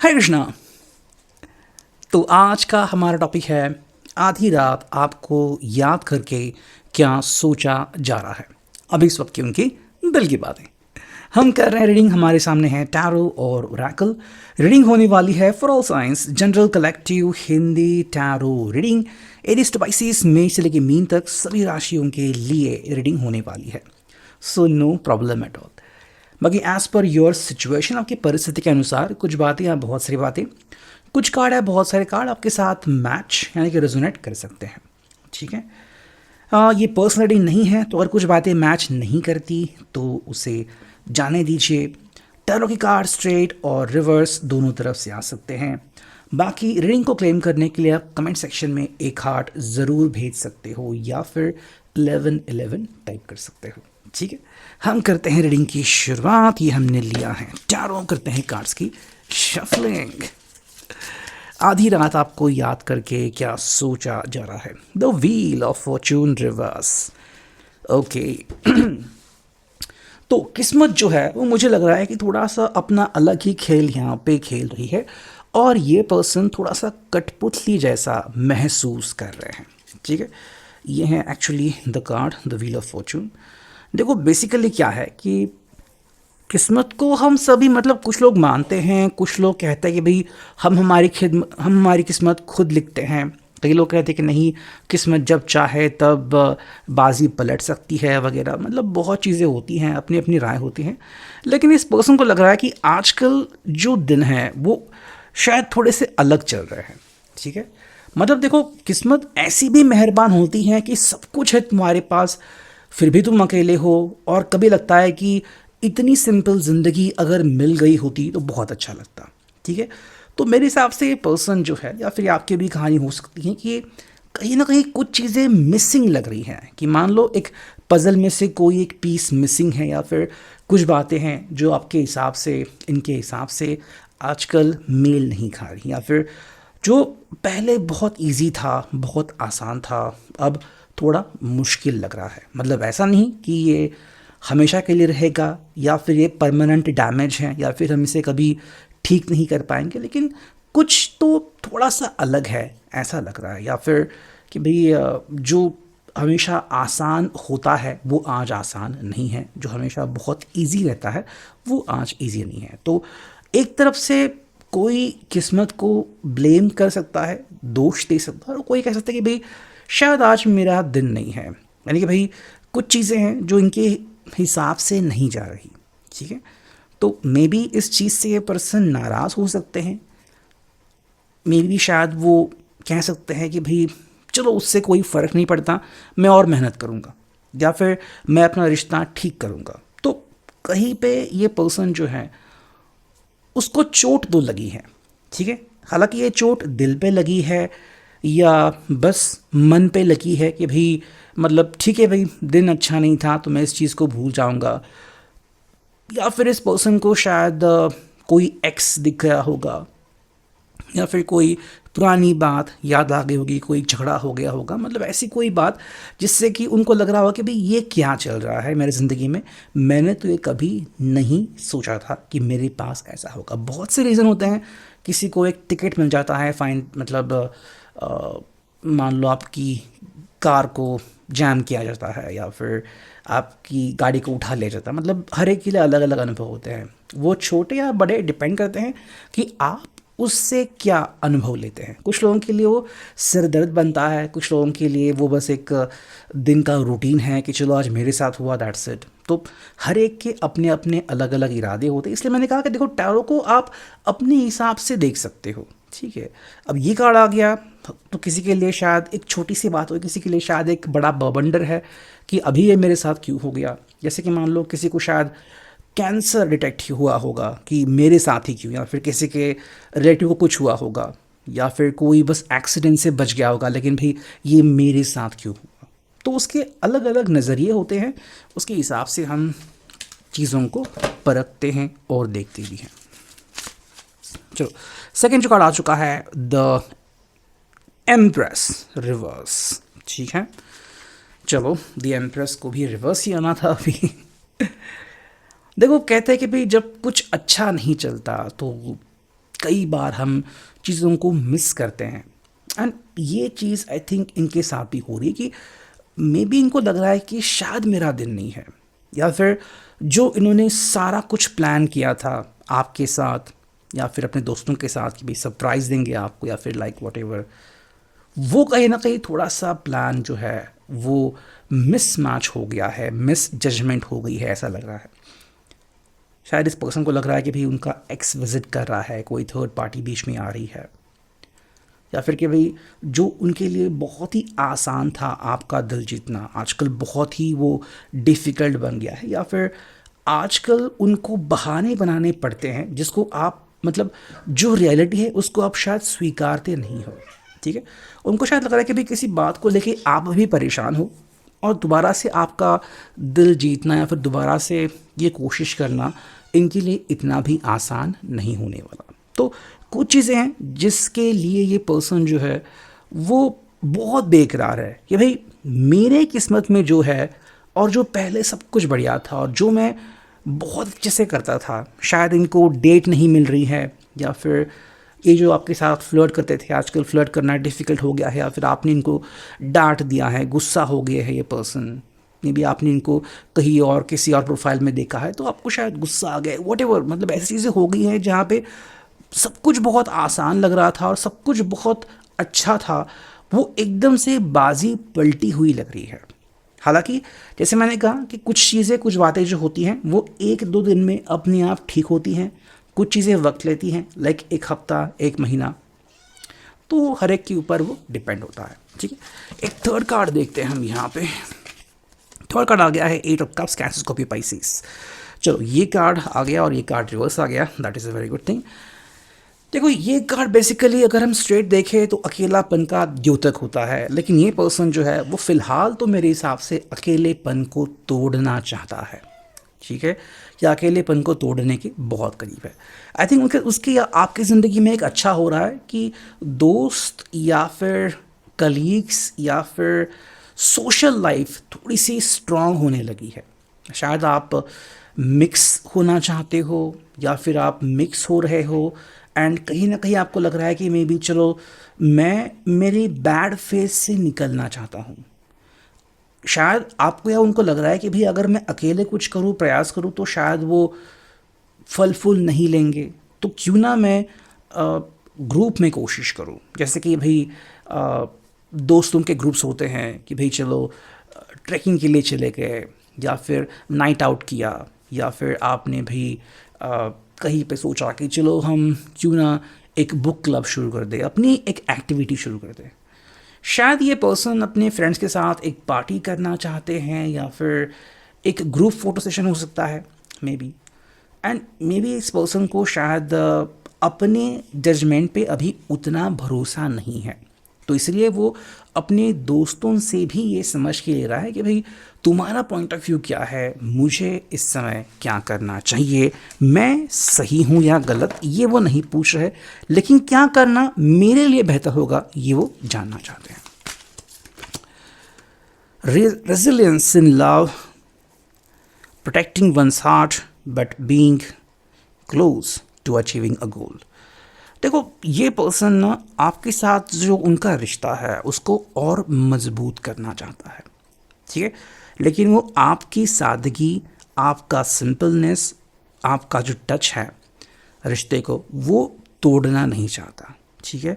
हरे कृष्णा। तो आज का हमारा टॉपिक है आधी रात आपको याद करके क्या सोचा जा रहा है। अभी इस वक्त की उनकी दिल की बातें हम कर रहे हैं। रीडिंग हमारे सामने है टैरो और ओरेकल। रीडिंग होने वाली है for all signs general collective Hindi tarot reading. Aries to Pisces में से लेकर मीन तक सभी राशियों के लिए रीडिंग होने वाली है। So no problem at all. बाकी एज पर योर सिचुएशन, आपकी परिस्थिति के अनुसार कुछ बातें या बहुत सारी बातें, कुछ कार्ड है बहुत सारे कार्ड आपके साथ मैच यानी कि रेजोनेट कर सकते हैं। ठीक है। ये पर्सनल रीडिंग नहीं है, तो अगर कुछ बातें मैच नहीं करती तो उसे जाने दीजिए। टैरो की कार्ड स्ट्रेट और रिवर्स दोनों तरफ से आ सकते हैं। बाकी रीडिंग को क्लेम करने के लिए आप कमेंट सेक्शन में एक हार्ट ज़रूर भेज सकते हो या फिर 1111 टाइप कर सकते हो। ठीक है, हम करते हैं रीडिंग की शुरुआत। ये हमने लिया है टैरो, करते हैं कार्ड्स की शफलिंग। आधी रात आपको याद करके क्या सोचा जा रहा है। The wheel of Fortune reverse. Okay. तो किस्मत जो है वो मुझे लग रहा है कि थोड़ा सा अपना अलग ही खेल यहाँ पे खेल रही है और ये पर्सन थोड़ा सा कठपुतली जैसा महसूस कर रहे हैं। ठीक है, ये है actually the card the wheel of Fortune. देखो बेसिकली क्या है कि किस्मत को हम सभी, मतलब कुछ लोग मानते हैं, कुछ लोग कहते हैं कि भाई हम हमारी किस्मत खुद लिखते हैं। कई लोग कहते हैं कि नहीं, किस्मत जब चाहे तब बाजी पलट सकती है वगैरह। मतलब बहुत चीज़ें होती हैं, अपनी अपनी राय होती हैं। लेकिन इस पर्सन को लग रहा है कि आजकल जो दिन है वो शायद थोड़े से अलग चल रहे हैं। ठीक है, मतलब देखो किस्मत ऐसी भी मेहरबान होती है कि सब कुछ है तुम्हारे पास, फिर भी तुम अकेले हो। और कभी लगता है कि इतनी सिंपल ज़िंदगी अगर मिल गई होती तो बहुत अच्छा लगता। ठीक है, तो मेरे हिसाब से ये पर्सन जो है, या फिर आपकी भी कहानी हो सकती है कि कहीं ना कहीं कुछ चीज़ें मिसिंग लग रही हैं। कि मान लो एक पज़ल में से कोई एक पीस मिसिंग है, या फिर कुछ बातें हैं जो आपके हिसाब से, इनके हिसाब से आजकल मेल नहीं खा रही, या फिर जो पहले बहुत इजी था, बहुत आसान था, अब थोड़ा मुश्किल लग रहा है। मतलब ऐसा नहीं कि ये हमेशा के लिए रहेगा या फिर ये परमानेंट डैमेज है या फिर हम इसे कभी ठीक नहीं कर पाएंगे, लेकिन कुछ तो थोड़ा सा अलग है ऐसा लग रहा है। या फिर कि भाई जो हमेशा आसान होता है वो आज आसान नहीं है, जो हमेशा बहुत इजी रहता है वो आज इजी नहीं है। तो एक तरफ से कोई किस्मत को ब्लेम कर सकता है, दोष दे सकता है, और कोई कह सकता है कि भाई शायद आज मेरा दिन नहीं है। यानी कि भाई कुछ चीज़ें हैं जो इनके हिसाब से नहीं जा रही। ठीक है, तो मे बी इस चीज़ से ये पर्सन नाराज़ हो सकते हैं। मे बी शायद वो कह सकते हैं कि भाई चलो उससे कोई फ़र्क नहीं पड़ता, मैं और मेहनत करूँगा, या फिर मैं अपना रिश्ता ठीक करूँगा। तो कहीं पे ये पर्सन जो है उसको चोट तो लगी है। ठीक है, हालांकि ये चोट दिल पे लगी है या बस मन पे लगी है कि भाई मतलब ठीक है भाई दिन अच्छा नहीं था तो मैं इस चीज़ को भूल जाऊंगा। या फिर इस पर्सन को शायद कोई एक्स दिख गया होगा, या फिर कोई पुरानी बात याद आ गई होगी, कोई झगड़ा हो गया होगा। मतलब ऐसी कोई बात जिससे कि उनको लग रहा होगा कि भाई ये क्या चल रहा है मेरी ज़िंदगी में, मैंने तो ये कभी नहीं सोचा था कि मेरे पास ऐसा होगा। बहुत से रीज़न होते हैं। किसी को एक टिकट मिल जाता है फाइन, मतलब मान लो आपकी कार को जैम किया जाता है, या फिर आपकी गाड़ी को उठा लिया जाता है। मतलब हर एक के लिए अलग अलग अनुभव होते हैं, वो छोटे या बड़े डिपेंड करते हैं कि आप उससे क्या अनुभव लेते हैं। कुछ लोगों के लिए वो सिर दर्द बनता है, कुछ लोगों के लिए वो बस एक दिन का रूटीन है कि चलो आज मेरे साथ हुआ, दैट्स इट। तो हर एक के अपने अपने अलग अलग इरादे होते हैं। इसलिए मैंने कहा कि देखो टैरो को आप अपने हिसाब से देख सकते हो। ठीक है, अब ये कार्ड आ गया तो किसी के लिए शायद एक छोटी सी बात हो, किसी के लिए शायद एक बड़ा बवंडर है कि अभी ये मेरे साथ क्यों हो गया। जैसे कि मान लो किसी को शायद कैंसर डिटेक्ट हुआ होगा कि मेरे साथ ही क्यों, या फिर किसी के रिलेटिव को कुछ हुआ होगा, या फिर कोई बस एक्सीडेंट से बच गया होगा, लेकिन भाई ये मेरे साथ क्यों हुआ। तो उसके अलग अलग नज़रिए होते हैं, उसके हिसाब से हम चीज़ों को परखते हैं और देखते भी हैं। चलो सेकेंड जो कार्ड आ चुका है द एम्प्रेस रिवर्स। ठीक है, चलो द एम्प्रेस को भी रिवर्स ही आना था अभी। देखो कहते हैं कि भाई जब कुछ अच्छा नहीं चलता तो कई बार हम चीज़ों को मिस करते हैं। एंड ये चीज़ आई थिंक इनके साथ भी हो रही है कि मे बी इनको लग रहा है कि शायद मेरा दिन नहीं है, या फिर जो इन्होंने सारा कुछ प्लान किया था आपके साथ या फिर अपने दोस्तों के साथ कि भाई सरप्राइज़ देंगे आपको या फिर लाइक वॉट एवर, वो कहीं ना कहीं थोड़ा सा प्लान जो है वो मिस मैच हो गया है, मिस जजमेंट हो गई है, ऐसा लग रहा है। शायद इस पर्सन को लग रहा है कि भाई उनका एक्स विजिट कर रहा है, कोई थर्ड पार्टी बीच में आ रही है, या फिर कि भाई जो उनके लिए बहुत ही आसान था आपका दिल जीतना आजकल बहुत ही वो डिफ़िकल्ट बन गया है, या फिर आजकल उनको बहाने बनाने पड़ते हैं जिसको आप मतलब जो रियलिटी है उसको आप शायद स्वीकारते नहीं हो। ठीक है, उनको शायद लग रहा है कि भाई किसी बात को लेके आप भी परेशान हो और दोबारा से आपका दिल जीतना या फिर दोबारा से ये कोशिश करना इनके लिए इतना भी आसान नहीं होने वाला। तो कुछ चीज़ें हैं जिसके लिए ये पर्सन जो है वो बहुत बेकरार है कि भाई मेरे किस्मत में जो है और जो पहले सब कुछ बढ़िया था और जो मैं बहुत अच्छे से करता था, शायद इनको डेट नहीं मिल रही है, या फिर ये जो आपके साथ फ्लर्ट करते थे आजकल फ्लर्ट करना डिफ़िकल्ट हो गया है, या फिर आपने इनको डांट दिया है, गुस्सा हो गया है ये पर्सन, मे बी आपने इनको कहीं और किसी और प्रोफाइल में देखा है तो आपको शायद गुस्सा आ गया, वॉट एवर, मतलब ऐसी चीज़ें हो गई हैं जहाँ पे सब कुछ बहुत आसान लग रहा था और सब कुछ बहुत अच्छा था, वो एकदम से बाजी पलटी हुई लग रही है। हालांकि जैसे मैंने कहा कि कुछ चीज़ें कुछ बातें जो होती हैं वो एक दो दिन में अपने आप ठीक होती हैं, कुछ चीज़ें वक्त लेती हैं, लाइक एक हफ्ता एक महीना, तो हर एक के ऊपर वो डिपेंड होता है। ठीक है, एक थर्ड कार्ड देखते हैं हम यहाँ पे। थर्ड कार्ड आ गया है 8 of cups, cancer Scorpio Pisces. चलो ये कार्ड आ गया और ये कार्ड रिवर्स आ गया, that is a very good thing. देखो ये कार्ड बेसिकली अगर हम स्ट्रेट देखें तो अकेलापन का द्योतक होता है, लेकिन ये पर्सन जो है वो फ़िलहाल तो मेरे हिसाब से अकेलेपन को तोड़ना चाहता है। ठीक है, या अकेलेपन को तोड़ने के बहुत करीब है। आई थिंक उनके उसकी या आपकी ज़िंदगी में एक अच्छा हो रहा है कि दोस्त या फिर कलीग्स या फिर सोशल लाइफ थोड़ी सी स्ट्रांग होने लगी है। शायद आप मिक्स होना चाहते हो या फिर आप मिक्स हो रहे हो, एंड कहीं ना कहीं आपको लग रहा है कि मे बी चलो मैं मेरी बैड फेज से निकलना चाहता हूँ। शायद आपको या उनको लग रहा है कि भाई अगर मैं अकेले कुछ करूँ प्रयास करूँ तो शायद वो फल फूल नहीं लेंगे, तो क्यों ना मैं ग्रुप में कोशिश करूँ। जैसे कि भाई दोस्तों के ग्रुप्स होते हैं कि भाई चलो ट्रैकिंग के लिए चले गए या फिर नाइट आउट किया, या फिर आपने भी कहीं पे सोचा कि चलो हम क्यों ना एक बुक क्लब शुरू कर दे, अपनी एक एक्टिविटी शुरू कर दे। शायद ये पर्सन अपने फ्रेंड्स के साथ एक पार्टी करना चाहते हैं या फिर एक ग्रुप फोटो सेशन हो सकता है may be, and may be इस पर्सन को शायद अपने जजमेंट पे अभी उतना भरोसा नहीं है, तो इसलिए वो अपने दोस्तों से भी ये समझ के ले रहा है कि भाई तुम्हारा पॉइंट ऑफ व्यू क्या है, मुझे इस समय क्या करना चाहिए, मैं सही हूँ या गलत ये वो नहीं पूछ रहे, लेकिन क्या करना मेरे लिए बेहतर होगा ये वो जानना चाहते हैं। Resilience in love, protecting one's heart but being close to achieving a goal. देखो ये पर्सन ना आपके साथ जो उनका रिश्ता है उसको और मजबूत करना चाहता है। ठीक है, लेकिन वो आपकी सादगी, आपका सिंपलनेस, आपका जो टच है रिश्ते को वो तोड़ना नहीं चाहता। ठीक है,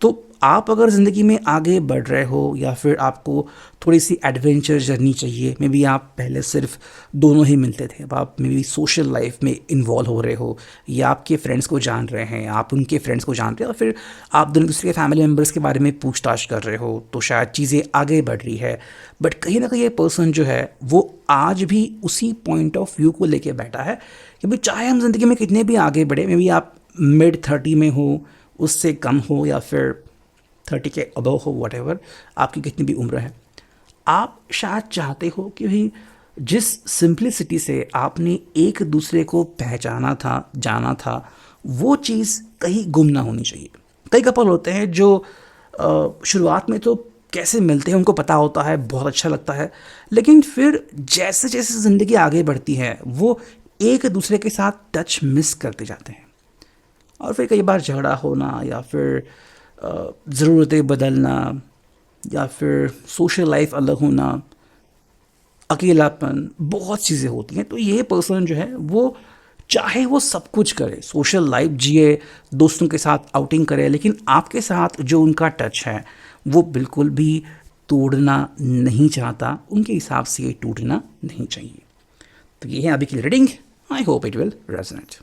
तो आप अगर ज़िंदगी में आगे बढ़ रहे हो या फिर आपको थोड़ी सी एडवेंचर जर्नी चाहिए, मे बी आप पहले सिर्फ दोनों ही मिलते थे, अब आप मे बी सोशल लाइफ में इन्वॉल्व हो रहे हो, या आपके फ्रेंड्स को जान रहे हैं, आप उनके फ्रेंड्स को जान रहे हो, और फिर आप दोनों दूसरे के फैमिली मेम्बर्स के बारे में पूछताछ कर रहे हो, तो शायद चीज़ें आगे बढ़ रही है। बट कहीं ना कहीं ये पर्सन जो है वो आज भी उसी पॉइंट ऑफ व्यू को लेके बैठा है कि भाई चाहे हम ज़िंदगी में कितने भी आगे बढ़े, मे बी आप मिड-30 में हो, उससे कम हो, या फिर 30 के अबव हो, वट एवर आपकी कितनी भी उम्र है, आप शायद चाहते हो कि भाई जिस सिंप्लिसिटी से आपने एक दूसरे को पहचाना था, जाना था, वो चीज़ कहीं गुम ना होनी चाहिए। कई कपल होते हैं जो शुरुआत में तो कैसे मिलते हैं उनको पता होता है, बहुत अच्छा लगता है, लेकिन फिर जैसे जैसे ज़िंदगी आगे बढ़ती है वो एक दूसरे के साथ टच मिस करते जाते हैं। और फिर कई बार झगड़ा होना या फिर ज़रूरतें बदलना या फिर सोशल लाइफ अलग होना, अकेलापन, बहुत चीज़ें होती हैं। तो ये पर्सन जो है वो चाहे वो सब कुछ करे, सोशल लाइफ जिए, दोस्तों के साथ आउटिंग करे, लेकिन आपके साथ जो उनका टच है वो बिल्कुल भी तोड़ना नहीं चाहता। उनके हिसाब से ये टूटना नहीं चाहिए। तो ये है अभी की reading. I hope it will resonate.